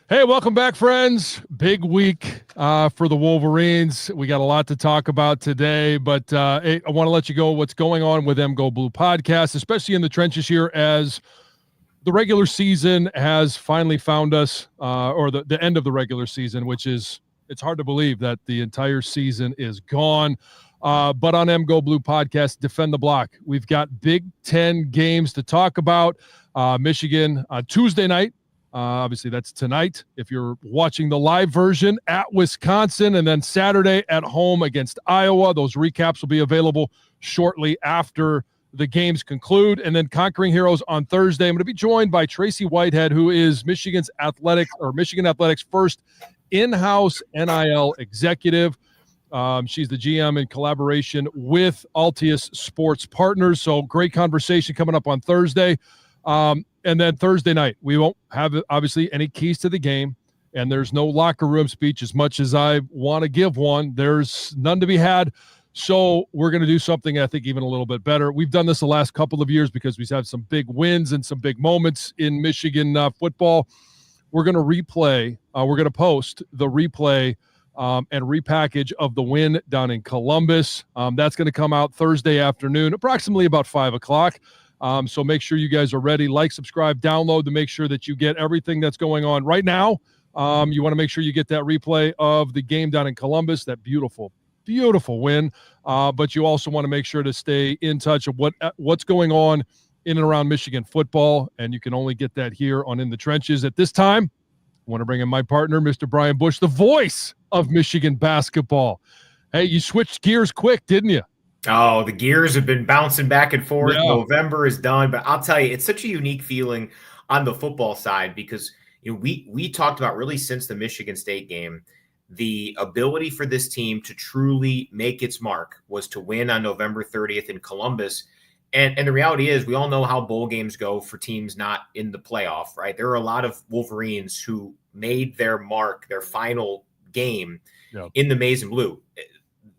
Hey, welcome back, friends. Big week for the Wolverines. We got a lot to talk about today, but hey, I want to let you go what's going on with MGoBlue Podcasts, especially in the trenches here as the regular season has finally found us, or the end of the regular season, which is, it's hard to believe that the entire season is gone. But on MGoBlue Podcast, Defend the Block, we've got Big Ten games to talk about. Michigan Tuesday night. Obviously, that's tonight if you're watching the live version at Wisconsin, and then Saturday at home against Iowa. Those recaps will be available shortly after the games conclude. And then Conquering Heroes on Thursday. I'm going to be joined by Tracy Whitehead, who is Michigan Athletics' first in-house NIL executive. She's the GM in collaboration with Altius Sports Partners. So great conversation coming up on Thursday. And then Thursday night, we won't have, obviously, any keys to the game, and there's no locker room speech as much as I want to give one. There's none to be had. So we're going to do something, I think, even a little bit better. We've done this the last couple of years because we've had some big wins and some big moments in Michigan football. We're going to replay. We're going to post the replay and repackage of the win down in Columbus. That's going to come out Thursday afternoon, approximately about 5 o'clock. So make sure you guys are ready. Like, subscribe, download to make sure that you get everything that's going on right now. You want to make sure you get that replay of the game down in Columbus, that beautiful, beautiful win. But you also want to make sure to stay in touch of what's going on in and around Michigan football, and you can only get that here on In the Trenches. At this time, I want to bring in my partner, Mr. Brian Boesch, the voice of Michigan basketball. Hey, you switched gears quick, didn't you? Oh, the gears have been bouncing back and forth. Yeah. November is done, but I'll tell you, it's such a unique feeling on the football side because we talked about really since the Michigan State game, the ability for this team to truly make its mark was to win on November 30th in Columbus. And the reality is we all know how bowl games go for teams not in the playoff, right? There are a lot of Wolverines who made their mark, their final game in the maize and blue.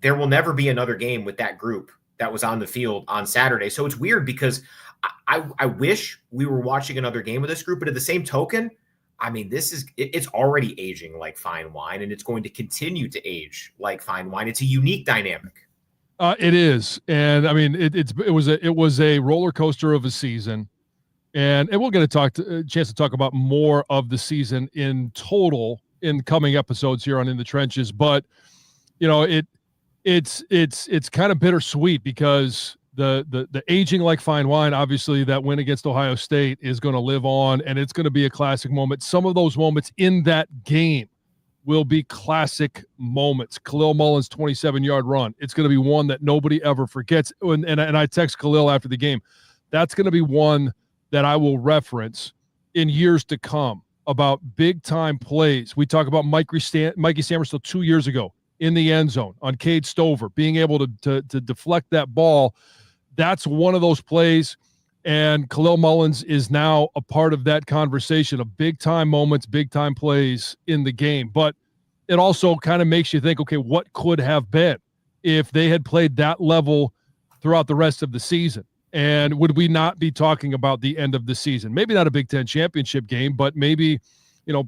There will never be another game with that group that was on the field on Saturday. So it's weird because I wish we were watching another game with this group, but at the same token, I mean, it's already aging like fine wine, and it's going to continue to age like fine wine. It's a unique dynamic. It is. And I mean, it was a roller coaster of a season, and we'll get a chance to talk about more of the season in total in coming episodes here on In the Trenches. But, it's kind of bittersweet because the aging like fine wine, obviously that win against Ohio State is going to live on, and it's going to be a classic moment. Some of those moments in that game will be classic moments. Khalil Mullen's 27-yard run. It's going to be one that nobody ever forgets. And I text Khalil after the game. That's going to be one that I will reference in years to come about big-time plays. We talk about Mikey Samerstill 2 years ago in the end zone on Cade Stover, being able to deflect that ball. That's one of those plays, and Khalil Mullins is now a part of that conversation of big-time moments, big-time plays in the game. But it also kind of makes you think, okay, what could have been if they had played that level throughout the rest of the season? And would we not be talking about the end of the season? Maybe not a Big Ten championship game, but maybe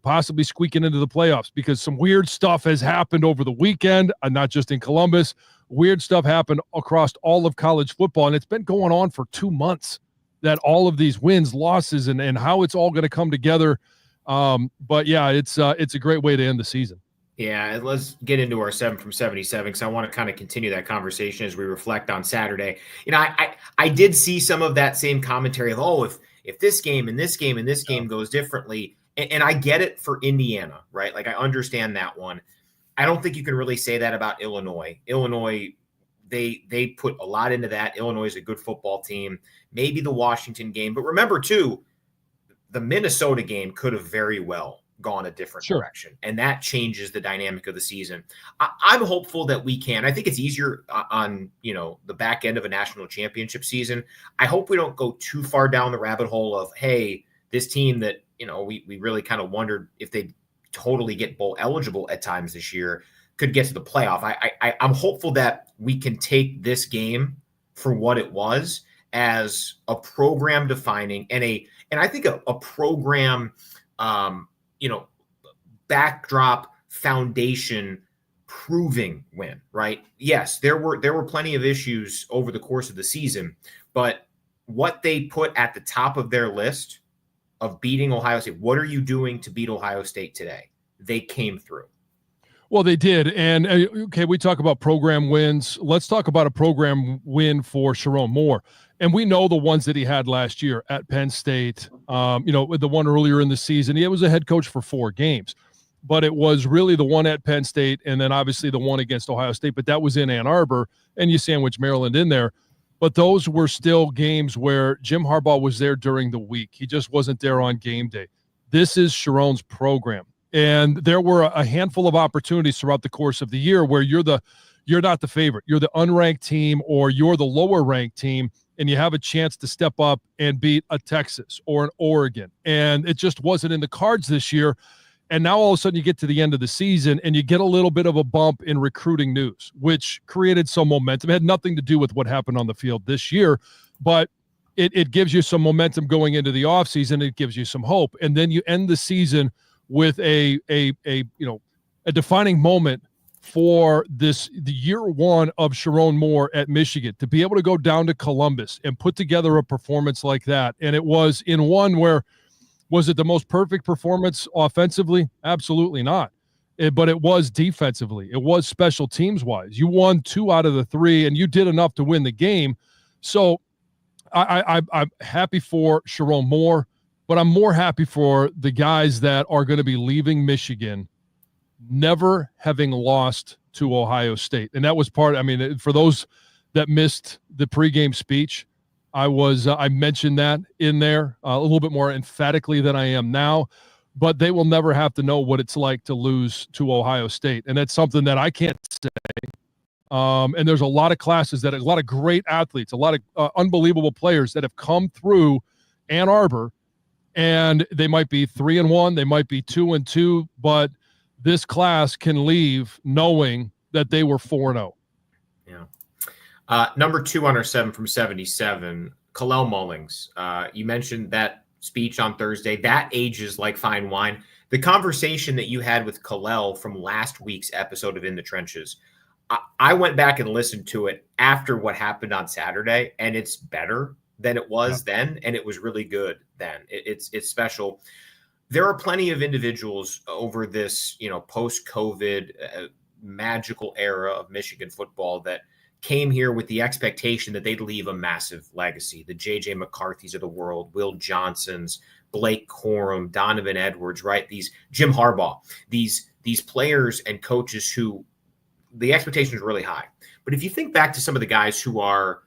possibly squeaking into the playoffs, because some weird stuff has happened over the weekend, not just in Columbus. Weird stuff happened across all of college football, and it's been going on for 2 months, that all of these wins, losses, and how it's all going to come together. But yeah, it's a great way to end the season. Yeah, let's get into our 7 from 77 because I want to kind of continue that conversation as we reflect on Saturday. I did see some of that same commentary of, if this game and this game and this game goes differently. And I get it for Indiana, right? Like, I understand that one. I don't think you can really say that about Illinois. Illinois, they put a lot into that. Illinois is a good football team. Maybe the Washington game. But remember, too, the Minnesota game could have very well gone a different direction. And that changes the dynamic of the season. I'm hopeful that we can. I think it's easier on, the back end of a national championship season. I hope we don't go too far down the rabbit hole of, hey, this team that, we really kind of wondered if they'd totally get bowl eligible at times this year could get to the playoff. I'm hopeful that we can take this game for what it was as a program defining and I think a program, backdrop foundation proving win, right? Yes, there were plenty of issues over the course of the season, but what they put at the top of their list of beating Ohio State, what are you doing to beat Ohio State today? They came through. Well, they did. And okay, we talk about program wins. Let's talk about a program win for Sharon Moore. And we know the ones that he had last year at Penn State, with the one earlier in the season. He was a head coach for 4 games, but it was really the one at Penn State and then obviously the one against Ohio State, but that was in Ann Arbor, and you sandwich Maryland in there. But those were still games where Jim Harbaugh was there during the week. He just wasn't there on game day. This is Sharon's program. And there were a handful of opportunities throughout the course of the year where you're not the favorite. You're the unranked team or you're the lower ranked team, and you have a chance to step up and beat a Texas or an Oregon. And it just wasn't in the cards this year. And now all of a sudden you get to the end of the season and you get a little bit of a bump in recruiting news, which created some momentum. It had nothing to do with what happened on the field this year, but it gives you some momentum going into the offseason. It gives you some hope. And then you end the season with a defining moment for the year one of Sharon Moore at Michigan, to be able to go down to Columbus and put together a performance like that. And it was in one where, was it the most perfect performance offensively? Absolutely not. But it was defensively. It was special teams wise. You won 2 out of the 3 and you did enough to win the game. So I'm happy for Sharon Moore. But I'm more happy for the guys that are going to be leaving Michigan never having lost to Ohio State. And that was for those that missed the pregame speech, I mentioned that in there a little bit more emphatically than I am now. But they will never have to know what it's like to lose to Ohio State. And that's something that I can't say. And there's a lot of classes a lot of great athletes, a lot of unbelievable players that have come through Ann Arbor. And they might be 3-1, they might be 2-2, but this class can leave knowing that they were 4-0. Yeah. Number 2 on our 7 from 77, Kalel Mullings. You mentioned that speech on Thursday. That ages like fine wine. The conversation that you had with Kalel from last week's episode of In the Trenches, I went back and listened to it after what happened on Saturday, and it's better than it was then, and it was really good then. It's special. There are plenty of individuals over this, post-COVID magical era of Michigan football that came here with the expectation that they'd leave a massive legacy. The J.J. McCarthys of the world, Will Johnsons, Blake Corum, Donovan Edwards, right? These Jim Harbaugh, these players and coaches who the expectation is really high. But if you think back to some of the guys who are,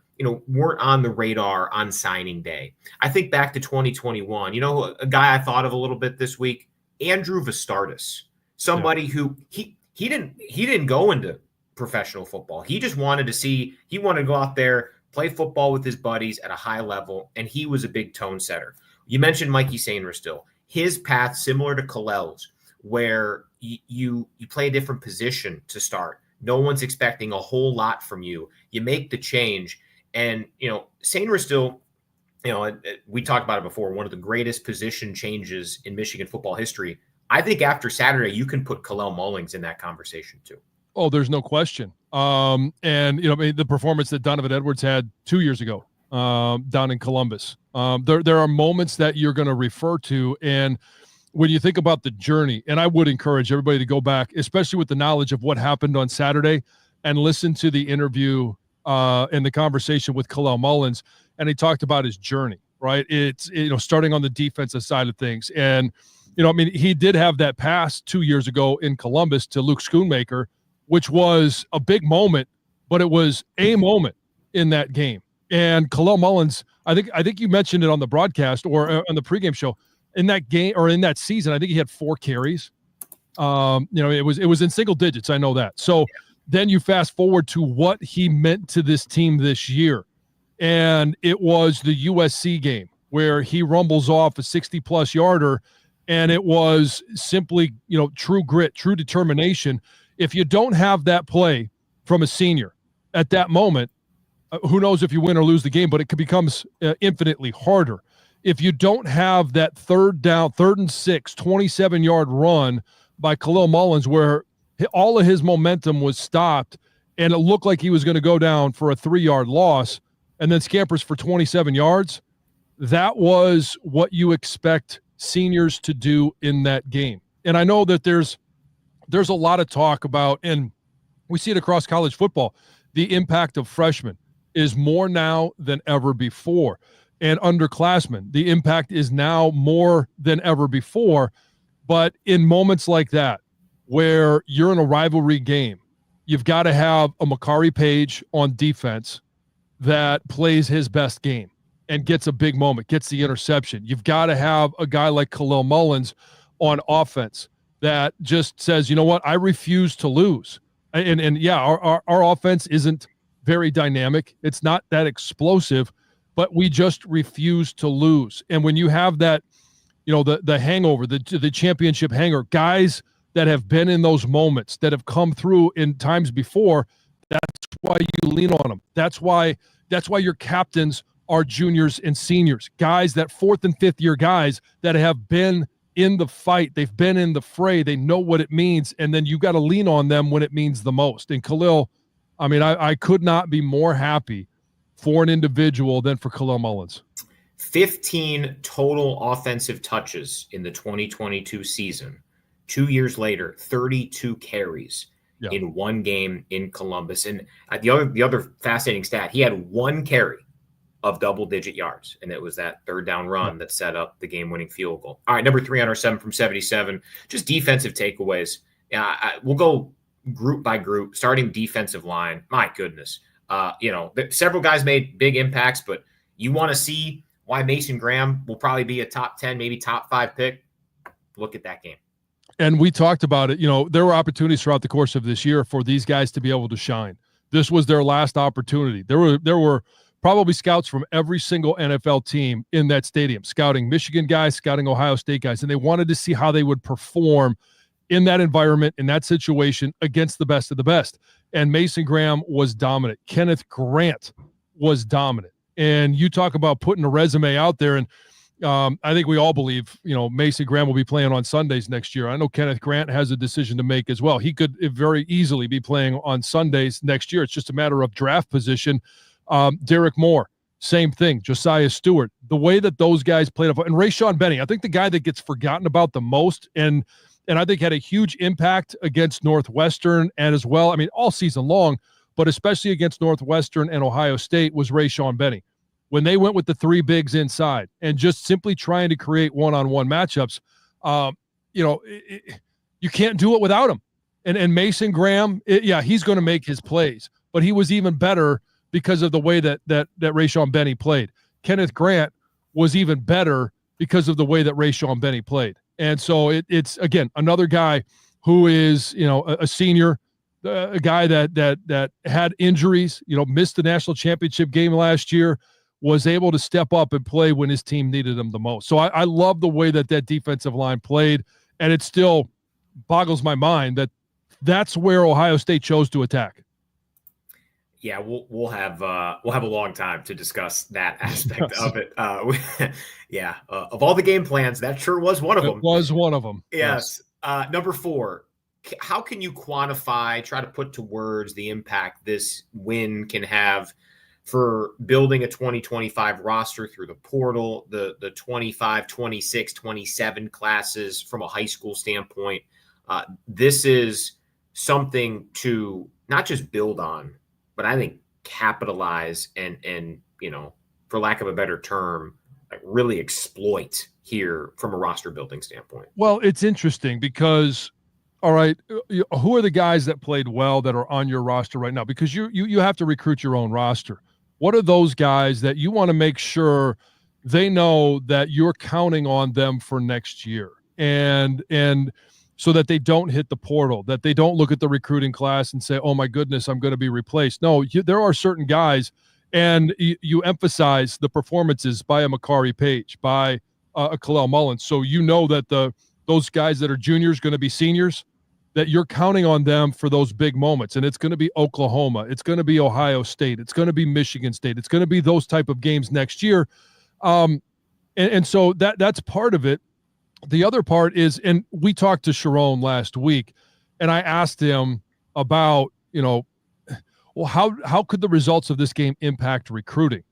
weren't on the radar on signing day. I think back to 2021. A guy I thought of a little bit this week, Andrew Vastardis, somebody who he didn't go into professional football. He just wanted to go out there, play football with his buddies at a high level, and he was a big tone setter. You mentioned Mikey Sainristil. His path similar to Kalel's, where you play a different position to start. No one's expecting a whole lot from you. You make the change. And, Sainristil, we talked about it before, one of the greatest position changes in Michigan football history. I think after Saturday, you can put Kalel Mullings in that conversation too. Oh, there's no question. And, the performance that Donovan Edwards had 2 years ago down in Columbus. There are moments that you're going to refer to. And when you think about the journey, and I would encourage everybody to go back, especially with the knowledge of what happened on Saturday, and listen to the interview in the conversation with Kalel Mullins, and he talked about his journey, right? It's, starting on the defensive side of things. And, he did have that pass 2 years ago in Columbus to Luke Schoonmaker, which was a big moment, but it was a moment in that game. And Kalel Mullins, I think you mentioned it on the broadcast or on the pregame show, in that game or in that season, I think he had 4 carries. It was in single digits. I know that. So then you fast forward to what he meant to this team this year. And it was the USC game where he rumbles off a 60-plus yarder. And it was simply, true grit, true determination. If you don't have that play from a senior at that moment, who knows if you win or lose the game, but it becomes infinitely harder. If you don't have that third down, 3rd and 6, 27-yard run by Khalil Mullins where all of his momentum was stopped and it looked like he was going to go down for a 3-yard loss and then scampers for 27 yards. That was what you expect seniors to do in that game. And I know that there's a lot of talk about, and we see it across college football, the impact of freshmen is more now than ever before. And underclassmen, the impact is now more than ever before. But in moments like that, where you're in a rivalry game, you've got to have a Makari Page on defense that plays his best game and gets a big moment, gets the interception. You've got to have a guy like Khalil Mullins on offense that just says, you know what, I refuse to lose. And yeah, our offense isn't very dynamic. It's not that explosive, but we just refuse to lose. And when you have that, you know, the hangover, the championship hanger, guys that have been in those moments, that have come through in times before, that's why you lean on them. That's why your captains are juniors and seniors, guys, that 4th and 5th year guys that have been in the fight. They've been in the fray. They know what it means. And then you got to lean on them when it means the most. And Khalil, I mean, I could not be more happy for an individual than for Khalil Mullins. 15 total offensive touches in the 2022 season. 2 years later, 32 carries in one game in Columbus. And the other fascinating stat, he had 1 carry of double-digit yards, and it was that 3rd down run that set up the game-winning field goal. All right, number 3 on our 7 from 77, just defensive takeaways. We'll go group by group, starting defensive line. My goodness. Several guys made big impacts, but you want to see why Mason Graham will probably be a top 10, maybe top 5 pick. Look at that game. And we talked about it. You know, there were opportunities throughout the course of this year for these guys to be able to shine. This was their last opportunity. There were probably scouts from every single NFL team in that stadium, scouting Michigan guys, scouting Ohio State guys, and they wanted to see how they would perform in that environment, in that situation, against the best of the best. And Mason Graham was dominant. Kenneth Grant was dominant. And you talk about putting a resume out there, and I think we all believe, you know, Mason Graham will be playing on Sundays next year. I know Kenneth Grant has a decision to make as well. He could very easily be playing on Sundays next year. It's just a matter of draft position. Derek Moore, same thing. Josiah Stewart, the way that those guys played, and Rayshawn Benny, I think the guy that gets forgotten about the most, and I think had a huge impact against Northwestern and as well, I mean, all season long, but especially against Northwestern and Ohio State, was Rayshawn Benny. When they went with the 3 bigs inside and just simply trying to create one-on-one matchups, you can't do it without him. And Mason Graham, he's going to make his plays, but he was even better because of the way that Rayshawn Benny played. Kenneth Grant was even better because of the way that Rayshawn Benny played. And so it's again, another guy who is, you know, a senior, a guy that had injuries, you know, missed the national championship game last year, was able to step up and play when his team needed him the most. So I love the way that defensive line played, and it still boggles my mind that that's where Ohio State chose to attack. Yeah, we'll have a long time to discuss that aspect of it. Of all the game plans, that sure was one of them. It was one of them. Yes. Number 4, how can you quantify, try to put to words the impact this win can have for building a 2025 roster through the portal, the 25, 26, 27 classes from a high school standpoint? This is something to not just build on, but I think capitalize and you know, for lack of a better term, like really exploit here from a roster building standpoint. Well, it's interesting because, all right, who are the guys that played well that are on your roster right now? Because you have to recruit your own roster. What are those guys that you want to make sure they know that you're counting on them for next year? And so that they don't hit the portal, that they don't look at the recruiting class and say, oh my goodness, I'm going to be replaced. No, there are certain guys, and you emphasize the performances by a Makari Page, by a Khalil Mullins. So you know that those guys that are juniors going to be seniors, that you're counting on them for those big moments. And it's going to be Oklahoma. It's going to be Ohio State. It's going to be Michigan State. It's going to be those type of games next year. And so that's part of it. the other part is, and we talked to Sharon last week, and I asked him about, well, how could the results of this game impact recruiting?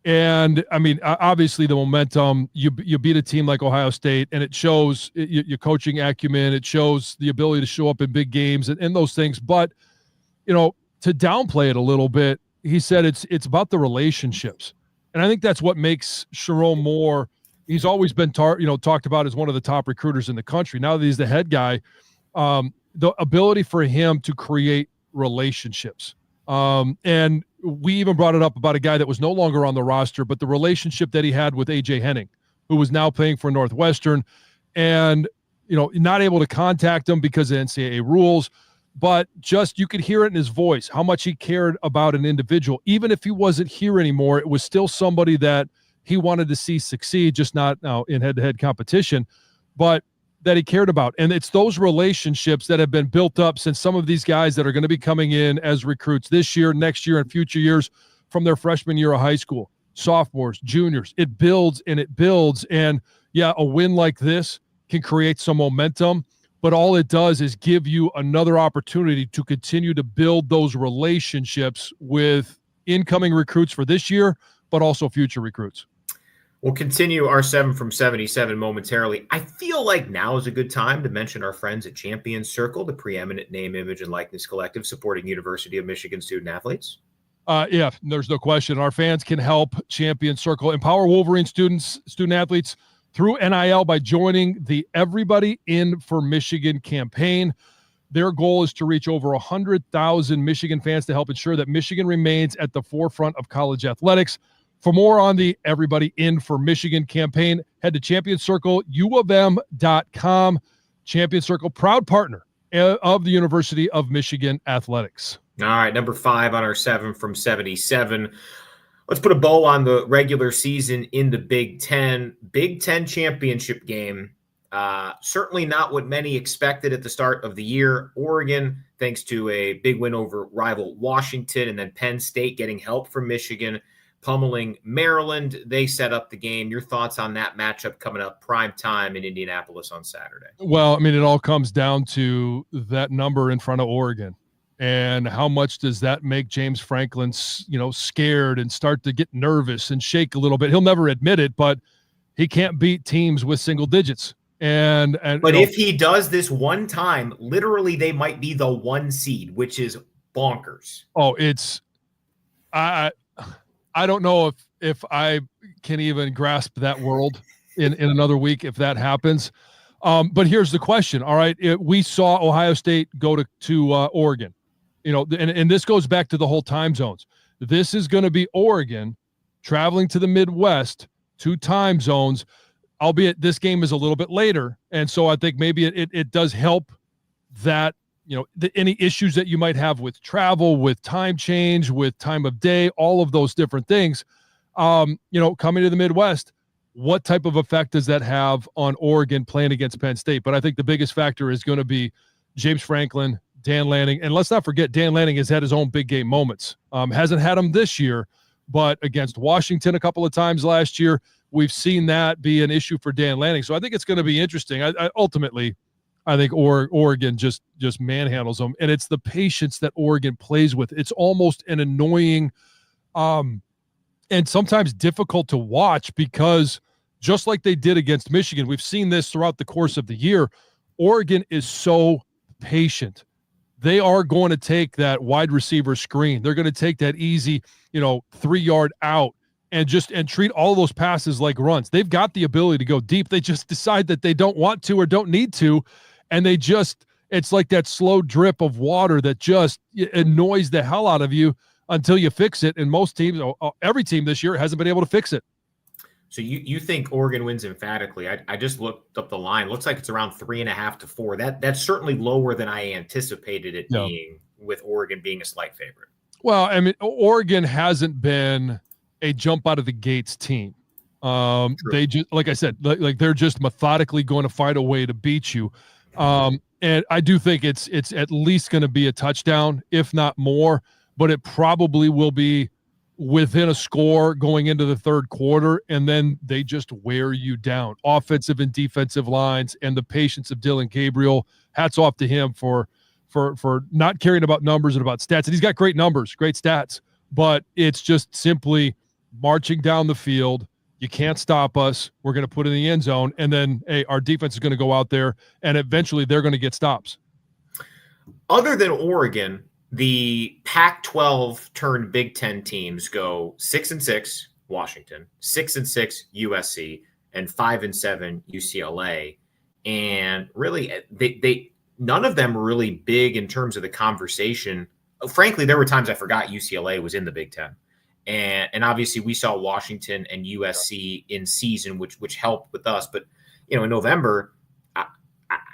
And I mean, obviously the momentum, you beat a team like Ohio State, and it shows your coaching acumen. It shows the ability to show up in big games and those things. But, to downplay it a little bit, he said it's about the relationships. And I think that's what makes Sharon Moore. He's always been talked about as one of the top recruiters in the country. Now that he's the head guy, the ability for him to create relationships. And we even brought it up about a guy that was no longer on the roster, but the relationship that he had with AJ Henning, who was now playing for Northwestern, and, not able to contact him because of NCAA rules, but just, you could hear it in his voice, how much he cared about an individual. Even if he wasn't here anymore, it was still somebody that he wanted to see succeed, just not now in head-to-head competition, but that he cared about. And it's those relationships that have been built up since some of these guys that are going to be coming in as recruits this year, next year, and future years from their freshman year of high school, sophomores, juniors. It builds and it builds. And yeah, a win like this can create some momentum, but all it does is give you another opportunity to continue to build those relationships with incoming recruits for this year, but also future recruits. We'll continue our 7 from 77 momentarily. I feel like now is a good time to mention our friends at Champion Circle, the preeminent name, image, and likeness collective supporting University of Michigan student athletes. Yeah, there's no question. Our fans can help Champion Circle empower Wolverine student athletes through NIL by joining the Everybody In for Michigan campaign. Their goal is to reach over 100,000 Michigan fans to help ensure that Michigan remains at the forefront of college athletics. For more on the Everybody In for Michigan campaign, head to championscircleufm.com. Champion Circle, proud partner of the University of Michigan Athletics. All right, number 5 on our 7 from 77. Let's put a bow on the regular season in the Big Ten. Big Ten championship game. Certainly not what many expected at the start of the year. Oregon, thanks to a big win over rival Washington, and then Penn State getting help from Michigan, pummeling Maryland. They set up the game. Your thoughts on that matchup coming up prime time in Indianapolis on Saturday? Well, I mean, it all comes down to that number in front of Oregon. And how much does that make James Franklin, scared and start to get nervous and shake a little bit? He'll never admit it, but he can't beat teams with single digits. But if he does this one time, literally they might be the 1 seed, which is bonkers. Oh, I don't know if I can even grasp that world in another week if that happens. But here's the question. All right, we saw Ohio State go to Oregon, and this goes back to the whole time zones. This is going to be Oregon traveling to the Midwest, 2 time zones, albeit this game is a little bit later. And so I think maybe it does help that, any issues that you might have with travel, with time change, with time of day, all of those different things, coming to the Midwest, what type of effect does that have on Oregon playing against Penn State? But I think the biggest factor is going to be James Franklin, Dan Lanning. And let's not forget, Dan Lanning has had his own big game moments. Hasn't had them this year, but against Washington a couple of times last year, we've seen that be an issue for Dan Lanning. So I think it's going to be interesting. Ultimately, I think Oregon just manhandles them, and it's the patience that Oregon plays with. It's almost an annoying and sometimes difficult to watch, because just like they did against Michigan, we've seen this throughout the course of the year, Oregon is so patient. They are going to take that wide receiver screen. They're going to take that easy, 3-yard out and treat all those passes like runs. They've got the ability to go deep. They just decide that they don't want to or don't need to. And it's like that slow drip of water that just annoys the hell out of you until you fix it. And most teams, every team this year hasn't been able to fix it. So you think Oregon wins emphatically? I just looked up the line. Looks like it's around 3.5 to 4. That's certainly lower than I anticipated it being, with Oregon being a slight favorite. Well, I mean, Oregon hasn't been a jump out of the gates team. They just, like I said, like they're just methodically going to find a way to beat you. And I do think it's at least going to be a touchdown, if not more, but it probably will be within a score going into the third quarter, and then they just wear you down. Offensive and defensive lines, and the patience of Dylan Gabriel. Hats off to him for not caring about numbers and about stats. And he's got great numbers, great stats, but it's just simply marching down the field. You can't stop us. We're going to put it in the end zone, and then our defense is going to go out there, and eventually they're going to get stops. Other than Oregon, the Pac-12 turned Big Ten teams go 6-6 Washington, 6-6 USC, and 5-7 UCLA. And really, they none of them were really big in terms of the conversation. Frankly, there were times I forgot UCLA was in the Big Ten. And obviously we saw Washington and USC in season, which helped with us. But, in November,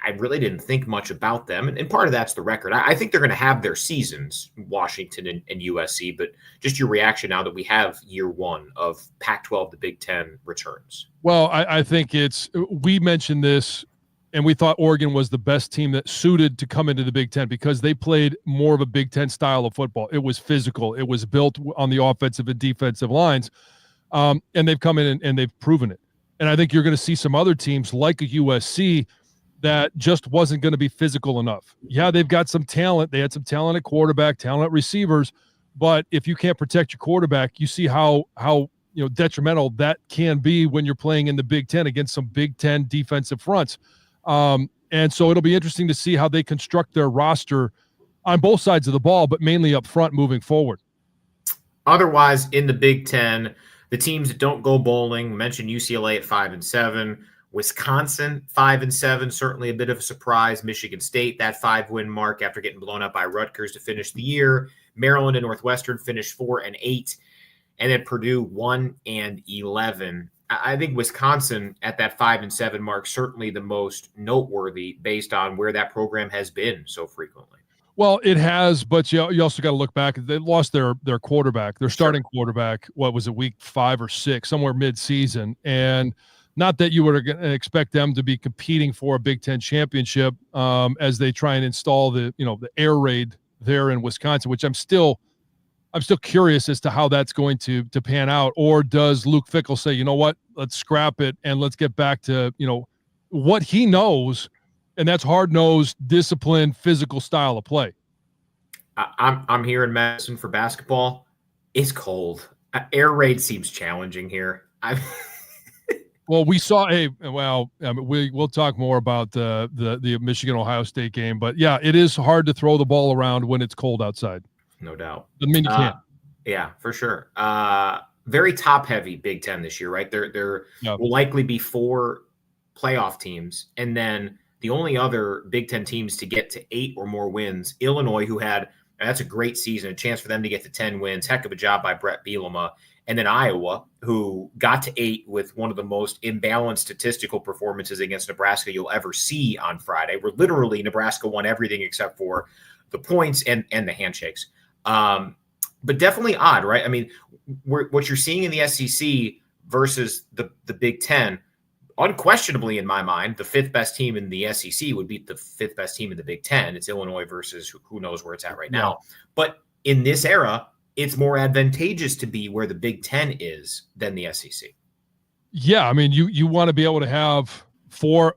I really didn't think much about them. And part of that's the record. I think they're going to have their seasons, Washington and USC, but just your reaction now that we have year one of Pac-12 to Big Ten returns. Well, I think we mentioned this, and we thought Oregon was the best team that suited to come into the Big Ten because they played more of a Big Ten style of football. It was physical. It was built on the offensive and defensive lines. And they've come in and they've proven it. And I think you're going to see some other teams like a USC that just wasn't going to be physical enough. Yeah, they've got some talent. They had some talent at quarterback, talent at receivers. But if you can't protect your quarterback, you see how detrimental that can be when you're playing in the Big Ten against some Big Ten defensive fronts. And so it'll be interesting to see how they construct their roster on both sides of the ball, but mainly up front moving forward. Otherwise, in the Big Ten, the teams that don't go bowling, mentioned UCLA at 5-7, Wisconsin 5-7, certainly a bit of a surprise. Michigan State, that 5-win mark after getting blown up by Rutgers to finish the year. Maryland and Northwestern finished 4-8, and then Purdue 1-11. I think Wisconsin at that 5-7 mark, certainly the most noteworthy based on where that program has been so frequently. Well, it has, but you also got to look back. They lost their quarterback, their starting quarterback. What was it, week 5 or 6, somewhere mid-season, and not that you would expect them to be competing for a Big Ten championship as they try and install the air raid there in Wisconsin, which I'm still curious as to how that's going to pan out. Or does Luke Fickell say, you know what, let's scrap it and let's get back to what he knows, and that's hard-nosed, disciplined, physical style of play. I'm here in Madison for basketball. It's cold. Air raid seems challenging here. Well, we saw we'll talk more about the Michigan-Ohio State game, but yeah, it is hard to throw the ball around when it's cold outside. No doubt. Doesn't mean you can't. Yeah, for sure. Very top-heavy Big Ten this year, right? There will likely be 4 playoff teams, and then the only other Big Ten teams to get to 8 or more wins, Illinois, that's a great season, a chance for them to get to 10 wins. Heck of a job by Brett Bielema. And then Iowa, who got to 8 with one of the most imbalanced statistical performances against Nebraska you'll ever see on Friday, where literally Nebraska won everything except for the points and the handshakes. But definitely odd, right? I mean, what you're seeing in the SEC versus the Big Ten, unquestionably in my mind, the 5th best team in the SEC would beat the 5th best team in the Big Ten. It's Illinois versus who knows where it's at right now. But in this era, it's more advantageous to be where the Big Ten is than the SEC. Yeah, I mean, you want to be able to have 4,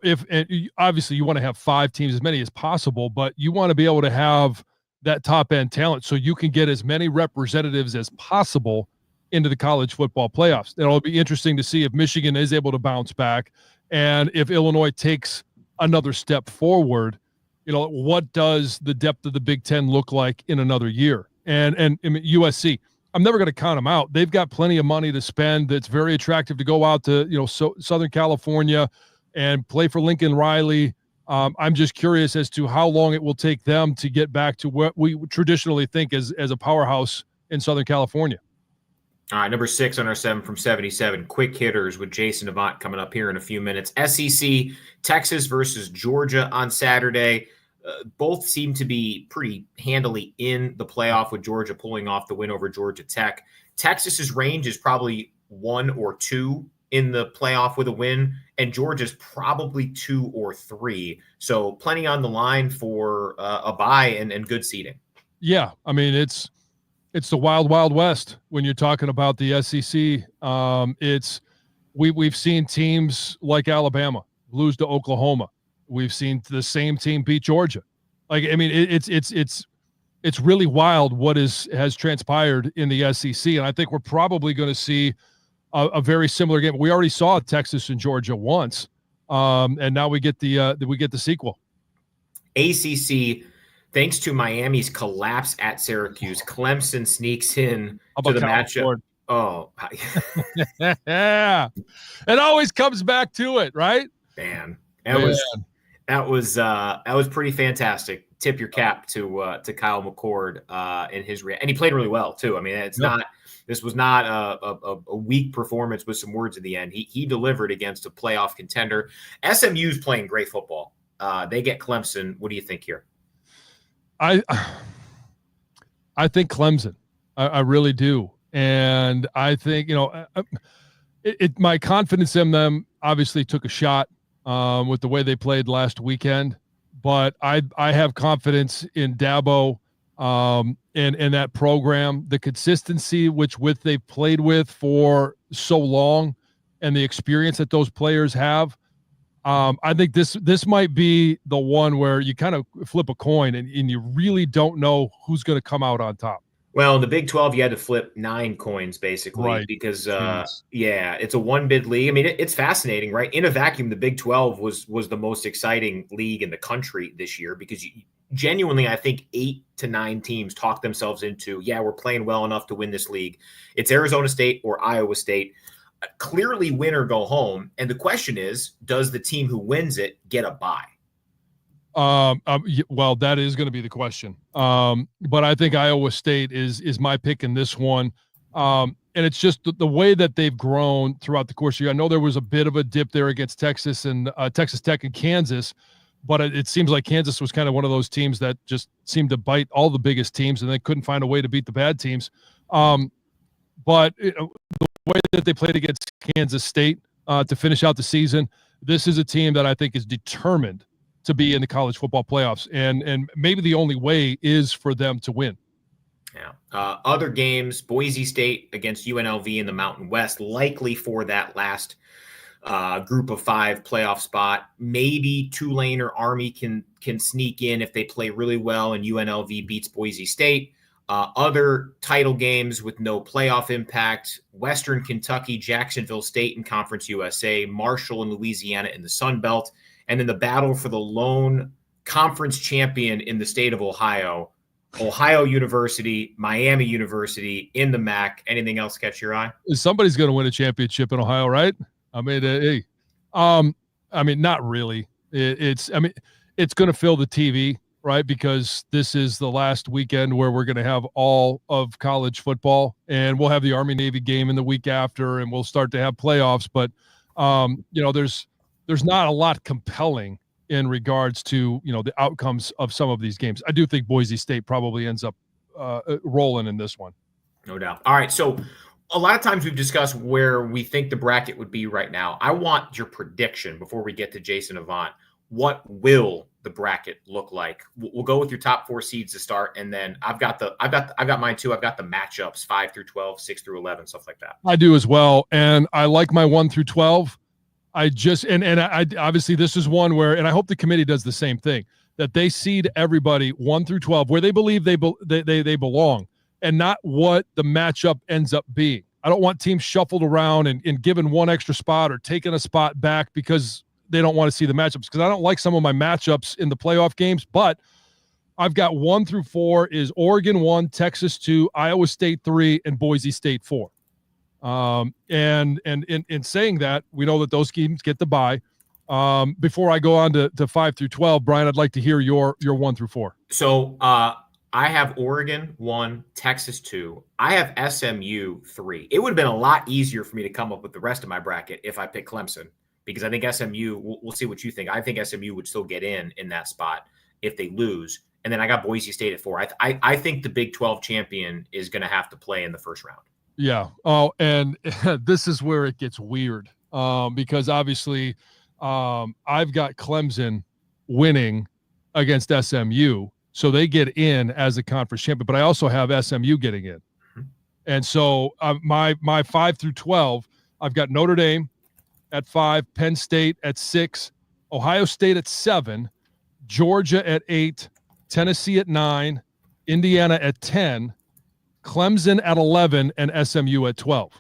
obviously you want to have 5 teams, as many as possible, but you want to be able to have that top end talent so you can get as many representatives as possible into the college football playoffs. It'll be interesting to see if Michigan is able to bounce back, and if Illinois takes another step forward. What does the depth of the Big Ten look like in another year? And USC, I'm never going to count them out. They've got plenty of money to spend. That's very attractive to go out to Southern California and play for Lincoln Riley. I'm just curious as to how long it will take them to get back to what we traditionally think as a powerhouse in Southern California. All right, number 6 on our 7 from 77, quick hitters with Jason Avant coming up here in a few minutes. SEC, Texas versus Georgia on Saturday. Both seem to be pretty handily in the playoff, with Georgia pulling off the win over Georgia Tech. Texas's range is probably 1 or 2 in the playoff with a win, and Georgia's probably 2 or 3. So plenty on the line for a bye and good seeding. Yeah, I mean, it's It's the wild, wild west when you're talking about the SEC. We've seen teams like Alabama lose to Oklahoma. We've seen the same team beat Georgia. Like, I mean, it's really wild what has transpired in the SEC, and I think we're probably going to see a very similar game. We already saw Texas and Georgia once, and now we get the sequel. ACC, thanks to Miami's collapse at Syracuse, Clemson sneaks in to the matchup. Ford? Oh, yeah, it always comes back to it, right? Man, that was pretty fantastic. Tip your cap to Kyle McCord in his and he played really well too. I mean, this was not a weak performance with some words at the end. He delivered against a playoff contender. SMU's playing great football. They get Clemson. What do you think here? I think Clemson. I really do. And I think, my confidence in them obviously took a shot with the way they played last weekend. But I have confidence in Dabo and that program, the consistency with they've played with for so long and the experience that those players have. I think this might be the one where you kind of flip a coin and you really don't know who's going to come out on top. Well, in the Big 12, you had to flip 9 coins basically, right? Because it's a one-bid league. I mean, it's fascinating, right? In a vacuum, the Big 12 was the most exciting league in the country this year because genuinely, I think 8 to 9 teams talked themselves into, we're playing well enough to win this league. It's Arizona State or Iowa State. Clearly win or go home. And the question is, does the team who wins it get a bye? Well, that is going to be the question. But I think Iowa State is my pick in this one. And it's just the way that they've grown throughout the course of the year. I know there was a bit of a dip there against Texas and Texas Tech and Kansas, but it seems like Kansas was kind of one of those teams that just seemed to bite all the biggest teams and they couldn't find a way to beat the bad teams. But the way that they played against Kansas State to finish out the season, this is a team that I think is determined to be in the college football playoffs, and maybe the only way is for them to win. Yeah. Other games, Boise State against UNLV in the Mountain West, likely for that last group of 5 playoff spot. Maybe Tulane or Army can sneak in if they play really well and UNLV beats Boise State. Other title games with no playoff impact, Western Kentucky, Jacksonville State in Conference USA, Marshall and Louisiana in the Sun Belt, and then the battle for the lone conference champion in the state of Ohio, Ohio University, Miami University in the MAC. Anything else catch your eye? Somebody's going to win a championship in Ohio, right? I mean, not really. It's going to fill the TV, right? Because this is the last weekend where we're going to have all of college football, and we'll have the Army-Navy game in the week after, and we'll start to have playoffs. But, there's not a lot compelling in regards to, the outcomes of some of these games. I do think Boise State probably ends up rolling in this one. No doubt. All right. So a lot of times we've discussed where we think the bracket would be right now. I want your prediction before we get to Jason Avant. What will the bracket look like? We'll go with your top 4 seeds to start. And then I've got mine too. I've got the matchups 5 through 12, 6 through 11, stuff like that. I do as well. And I like my 1 through 12. I obviously this is one where, and I hope the committee does the same thing, that they seed everybody 1 through 12 where they believe they belong and not what the matchup ends up being. I don't want teams shuffled around and given one extra spot or taking a spot back because they don't want to see the matchups, because I don't like some of my matchups in the playoff games. But I've got 1 through 4 is Oregon 1, Texas 2, Iowa State 3, and Boise State 4. And in saying that, we know that those teams get the bye. Before I go on to 5 through 12, Brian, I'd like to hear your 1 through 4. So I have Oregon 1, Texas 2. I have SMU 3. It would have been a lot easier for me to come up with the rest of my bracket if I picked Clemson, because I think SMU, we'll see what you think. I think SMU would still get in that spot if they lose. And then I got Boise State at 4. I think the Big 12 champion is going to have to play in the first round. Yeah. Oh, and this is where it gets weird because obviously I've got Clemson winning against SMU. So they get in as a conference champion, but I also have SMU getting in. And so my 5 through 12, I've got Notre Dame at 5, Penn State at 6, Ohio State at 7, Georgia at 8, Tennessee at 9, Indiana at 10, Clemson at 11, and SMU at 12.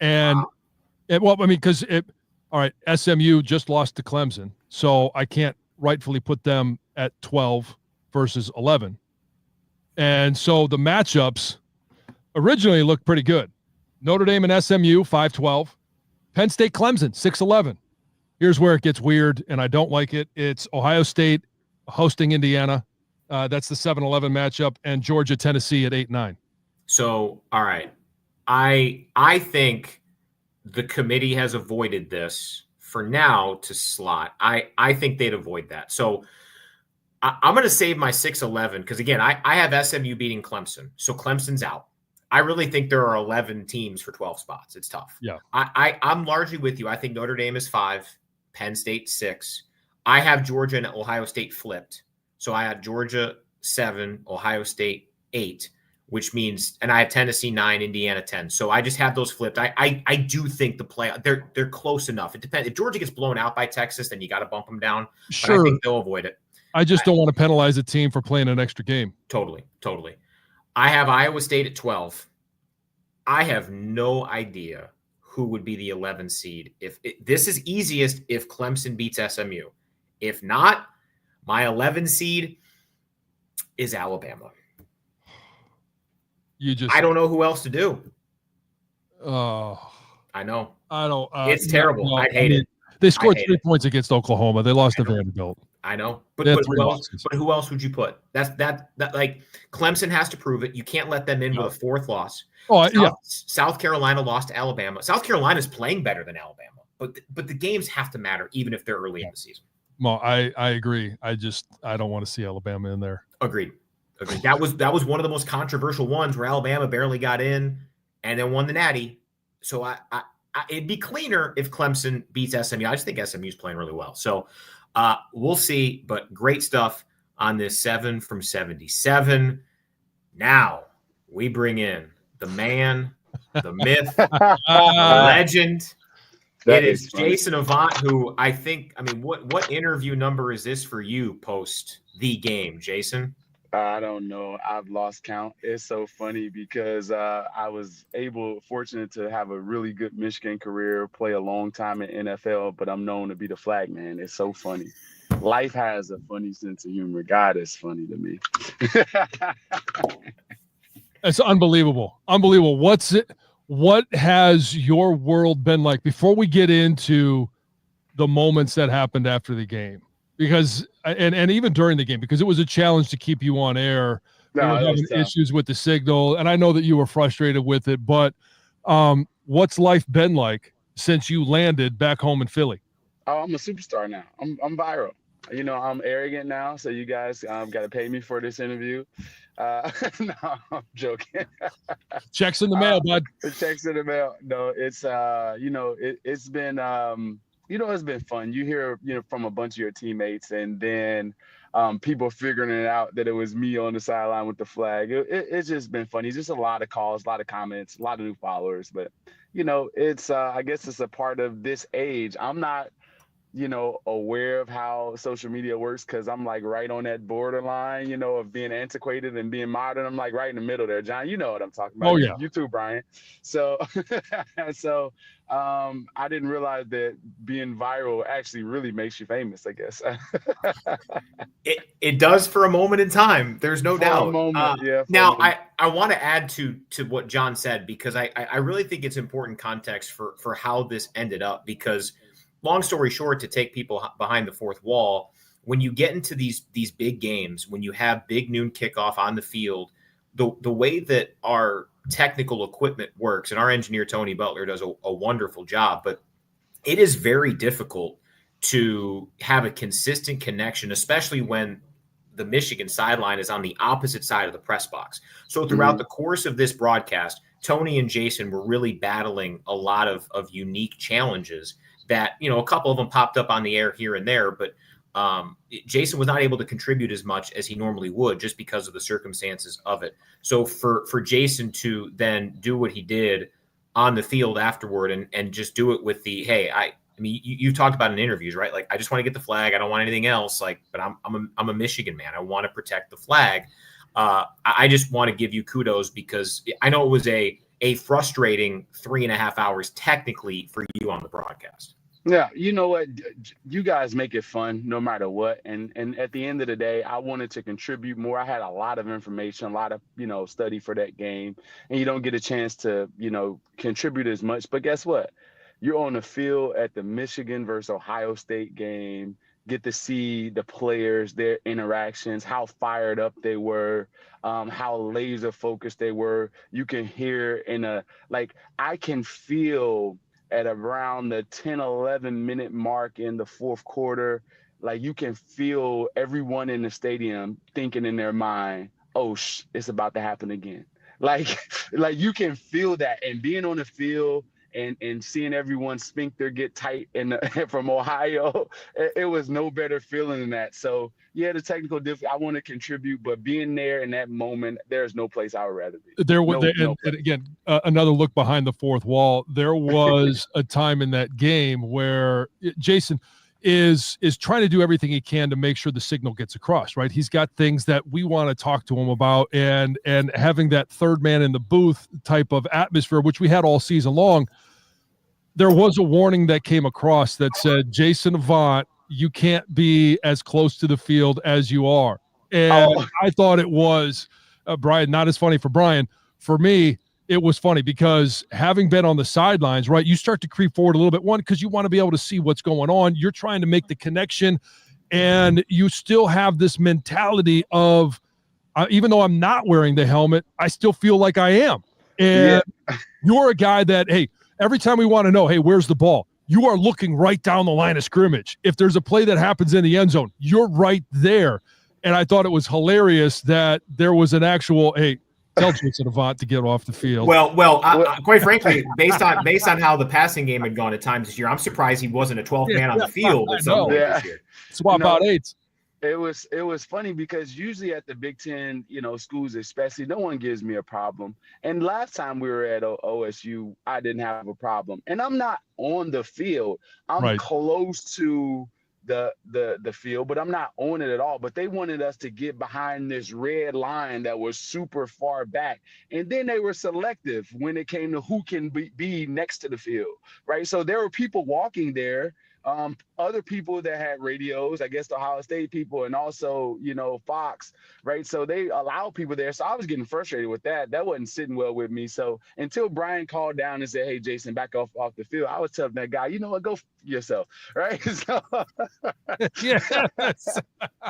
And all right, SMU just lost to Clemson, so I can't rightfully put them at 12 versus 11. And so the matchups originally looked pretty good. Notre Dame and SMU, 5-12. Penn State, Clemson, 6-11. Here's where it gets weird, and I don't like it. It's Ohio State hosting Indiana. That's the 7-11 matchup, and Georgia, Tennessee at 8-9. So, all right. I think the committee has avoided this for now to slot. I think they'd avoid that. So I'm going to save my 6-11 because, again, I have SMU beating Clemson. So Clemson's out. I really think there are 11 teams for 12 spots. It's tough. Yeah. I'm largely with you. I think Notre Dame is 5, Penn State 6. I have Georgia and Ohio State flipped. So I had Georgia 7, Ohio State 8, which means, and I have Tennessee 9, Indiana 10. So I just have those flipped. I do think the play they're close enough. It depends. If Georgia gets blown out by Texas, then you got to bump them down. Sure. But I think they'll avoid it. I just don't want to penalize a team for playing an extra game. Totally. I have Iowa State at 12. I have no idea who would be the 11 seed. This is easiest if Clemson beats SMU. If not, my 11 seed is Alabama. I don't know who else to do. Oh, I know. I don't. It's terrible. No, I hate it. They scored 3 points against Oklahoma. They lost to Vanderbilt. I know, but who else would you put? That like Clemson has to prove it. You can't let them in with a 4th loss. South Carolina lost to Alabama. South Carolina's playing better than Alabama, but the games have to matter even if they're early in the season. Well, I agree. I don't want to see Alabama in there. Agreed. That was one of the most controversial ones where Alabama barely got in and then won the Natty. So it'd be cleaner if Clemson beats SMU. I just think SMU's playing really well. So we'll see, but great stuff on this 7 from 77. Now we bring in the man, the myth, the legend. It is Jason Avant, who what interview number is this for you post the game, Jason? I don't know. I've lost count. It's so funny because I was fortunate to have a really good Michigan career, play a long time in NFL, but I'm known to be the flag man. It's so funny. Life has a funny sense of humor. God is funny to me. It's unbelievable. Unbelievable. What has your world been like before we get into the moments that happened after the game? Because and even during the game, because it was a challenge to keep you on air. You were having issues with the signal, and I know that you were frustrated with it. But what's life been like since you landed back home in Philly? Oh, I'm a superstar now. I'm viral. You know, I'm arrogant now, so you guys got to pay me for this interview. No, I'm joking. Checks in the mail, bud. Checks in the mail. No, it's it's been it's been fun. You hear, from a bunch of your teammates, and then people figuring it out that it was me on the sideline with the flag. It's just been funny. Just a lot of calls, a lot of comments, a lot of new followers. But, it's I guess it's a part of this age. I'm not, aware of how social media works because I'm like right on that borderline, of being antiquated and being modern. I'm like right in the middle there, John. You know what I'm talking about. Oh, yeah. You too, Brian. So, I didn't realize that being viral actually really makes you famous, I guess. It does for a moment in time. There's no doubt. A moment, now, I want to add to what John said, because I really think it's important context for how this ended up, because long story short, to take people behind the fourth wall, when you get into these big games, when you have big noon kickoff on the field, the way that our technical equipment works, and our engineer, Tony Butler, does a wonderful job, but it is very difficult to have a consistent connection, especially when the Michigan sideline is on the opposite side of the press box. So throughout the course of this broadcast, Tony and Jason were really battling a lot of unique challenges that, a couple of them popped up on the air here and there, but Jason was not able to contribute as much as he normally would just because of the circumstances of it. So for Jason to then do what he did on the field afterward and just do it with the, hey, I mean, you've talked about in interviews, right? Like, I just want to get the flag. I don't want anything else. Like, but I'm a Michigan man. I want to protect the flag. I just want to give you kudos because I know it was a frustrating 3.5 hours technically for you on the broadcast. Yeah, you know what? You guys make it fun no matter what. And at the end of the day, I wanted to contribute more. I had a lot of information, a lot of, study for that game. And you don't get a chance to, contribute as much. But guess what? You're on the field at the Michigan versus Ohio State game, get to see the players, their interactions, how fired up they were, how laser focused they were. You can hear I can feel at around the 10, 11 minute mark in the fourth quarter, like you can feel everyone in the stadium thinking in their mind, oh, it's about to happen again. Like you can feel that, and being on the field and seeing everyone's sphincter get tight from Ohio, it was no better feeling than that. So yeah, the technical I want to contribute, but being there in that moment, there's no place I would rather be. And again, another look behind the fourth wall. There was a time in that game where Jason is trying to do everything he can to make sure the signal gets across, right? He's got things that we want to talk to him about, and having that third man in the booth type of atmosphere, which we had all season long. There was a warning that came across that said, Jason Avant, you can't be as close to the field as you are. And I thought it was, Brian, not as funny for Brian. For me, it was funny because having been on the sidelines, right, you start to creep forward a little bit. One, because you want to be able to see what's going on. You're trying to make the connection, and you still have this mentality of, even though I'm not wearing the helmet, I still feel like I am. And you're a guy that, hey, every time we want to know, hey, where's the ball? You are looking right down the line of scrimmage. If there's a play that happens in the end zone, you're right there. And I thought it was hilarious that there was an actual, hey, tell Jason Avant to get off the field. Well, quite frankly, based on how the passing game had gone at times this year, I'm surprised he wasn't a 12th man on the field at some point this year. Swap out eights. It was funny because usually at the Big Ten, schools especially, no one gives me a problem. And last time we were at OSU, I didn't have a problem. And I'm not on the field. I'm close to the field, but I'm not on it at all. But they wanted us to get behind this red line that was super far back. And then they were selective when it came to who can be next to the field, right? So there were people walking there. Other people that had radios, I guess the Ohio State people, and also, Fox, right? So they allowed people there. So I was getting frustrated with that. That wasn't sitting well with me. So until Brian called down and said, hey, Jason, back off the field, I was telling that guy, you know what, go yourself, right? So,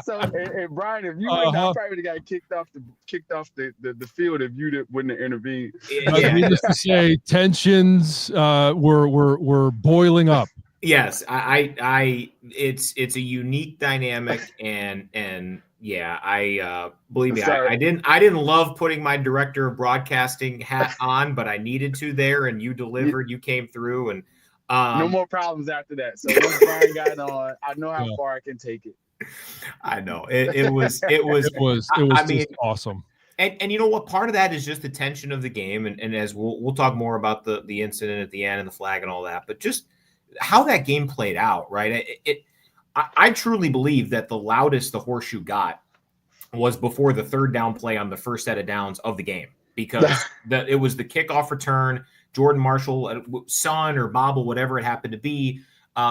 So, and Brian, if you wouldn't, I probably would have got kicked off the field if you wouldn't have intervened. Needless to say, tensions were boiling up. Yes, it's a unique dynamic, and yeah, I believe me, I didn't love putting my director of broadcasting hat on, but I needed to there, and you delivered, you came through, and no more problems after that. So once Brian got on, I know how far I can take it. I know it was just awesome. And you know what? Part of that is just the tension of the game, and as we'll talk more about the incident at the end and the flag and all that, but just how that game played out, right? I truly believe that the loudest the horseshoe got was before the third down play on the first set of downs of the game, because it was the kickoff return, Jordan Marshall, son or bobble, whatever it happened to be.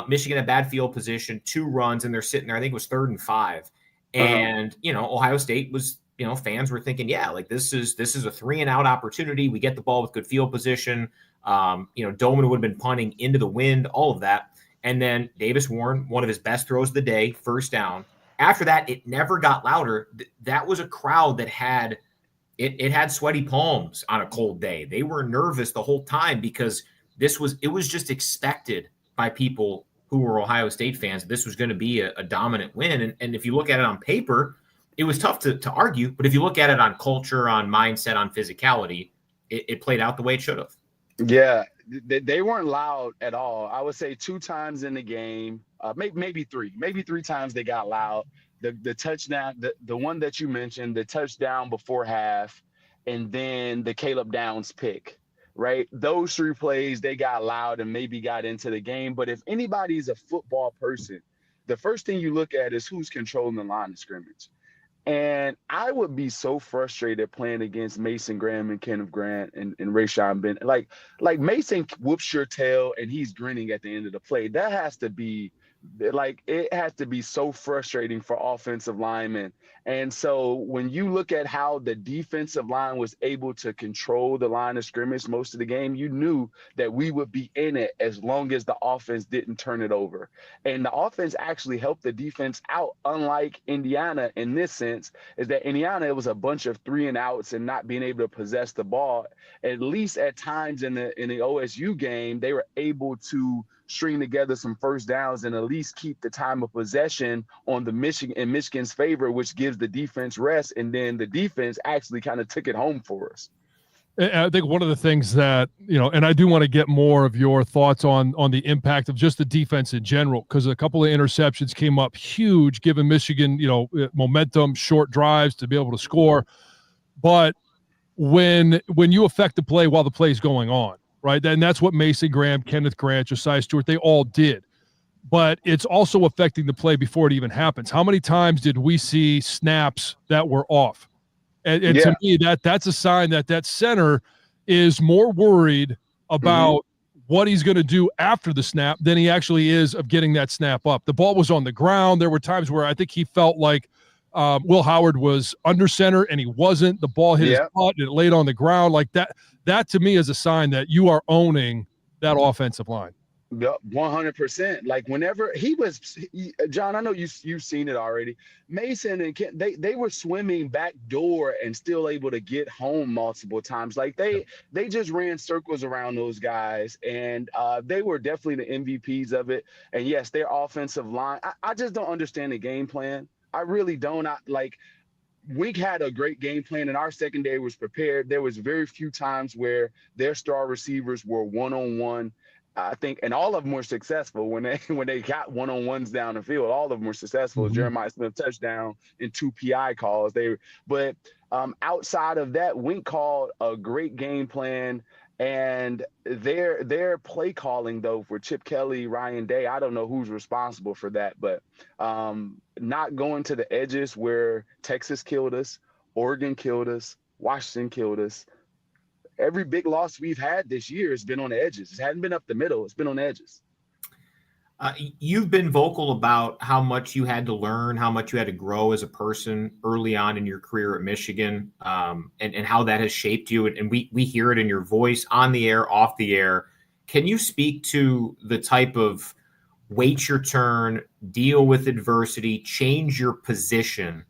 Michigan had bad field position, 2 runs, and they're sitting there. I think it was 3rd and 5. And, Ohio State was, fans were thinking, yeah, like this is a 3-and-out opportunity. We get the ball with good field position. Doman would have been punting into the wind, all of that. And then Davis Warren, one of his best throws of the day, first down. After that, it never got louder. That was a crowd that had sweaty palms on a cold day. They were nervous the whole time because it was just expected by people who were Ohio State fans. This was going to be a dominant win. And if you look at it on paper, it was tough to argue. But if you look at it on culture, on mindset, on physicality, it played out the way it should have. Yeah, they weren't loud at all. I would say 2 times in the game, maybe three times they got loud. The touchdown, the one that you mentioned, the touchdown before half, and then the Caleb Downs pick, right? Those three plays, they got loud and maybe got into the game. But if anybody's a football person, the first thing you look at is who's controlling the line of scrimmage. And I would be so frustrated playing against Mason Graham and Kenneth Grant and Rayshawn Ben. Like Mason whoops your tail and he's grinning at the end of the play. That has to be like, it has to be so frustrating for offensive linemen. And so when you look at how the defensive line was able to control the line of scrimmage most of the game, you knew that we would be in it as long as the offense didn't turn it over. And the offense actually helped the defense out, unlike Indiana in this sense, is that Indiana, it was a bunch of 3 and outs and not being able to possess the ball. At least at times in the OSU game, they were able to string together some first downs and at least keep the time of possession on the Michigan's favor, which gives the defense rest. And then the defense actually kind of took it home for us. I think one of the things that, and I do want to get more of your thoughts on the impact of just the defense in general, because a couple of interceptions came up huge, giving Michigan, momentum, short drives to be able to score. But when you affect the play while the play is going on, right, and that's what Mason Graham, Kenneth Grant, Josiah Stewart, they all did. But it's also affecting the play before it even happens. How many times did we see snaps that were off? And to me, that's a sign that center is more worried about what he's going to do after the snap than he actually is of getting that snap up. The ball was on the ground. There were times where I think he felt like Will Howard was under center and he wasn't. The ball hit his butt and it laid on the ground. Like that to me is a sign that you are owning that offensive line. 100%. Like whenever John, I know you've seen it already. Mason and Ken, they were swimming back door and still able to get home multiple times. Like they just ran circles around those guys, and they were definitely the MVPs of it. And yes, their offensive line. I just don't understand the game plan. I really don't. Wink had a great game plan, and our secondary was prepared. There was very few times where their star receivers were one-on-one. I think, and all of them were successful when they got one-on-ones down the field. All of them were successful. Jeremiah Smith touchdown and 2 PI calls. But outside of that, Wink called a great game plan, and their play calling though for Chip Kelly, Ryan Day, I don't know who's responsible for that, but not going to the edges where Texas killed us, Oregon killed us, Washington killed us. Every big loss we've had this year has been on the edges. It hadn't been up the middle. It's been on the edges. You've been vocal about how much you had to learn, how much you had to grow as a person early on in your career at Michigan, and how that has shaped you. And we hear it in your voice on the air, off the air. Can you speak to the type of wait your turn, deal with adversity, change your position,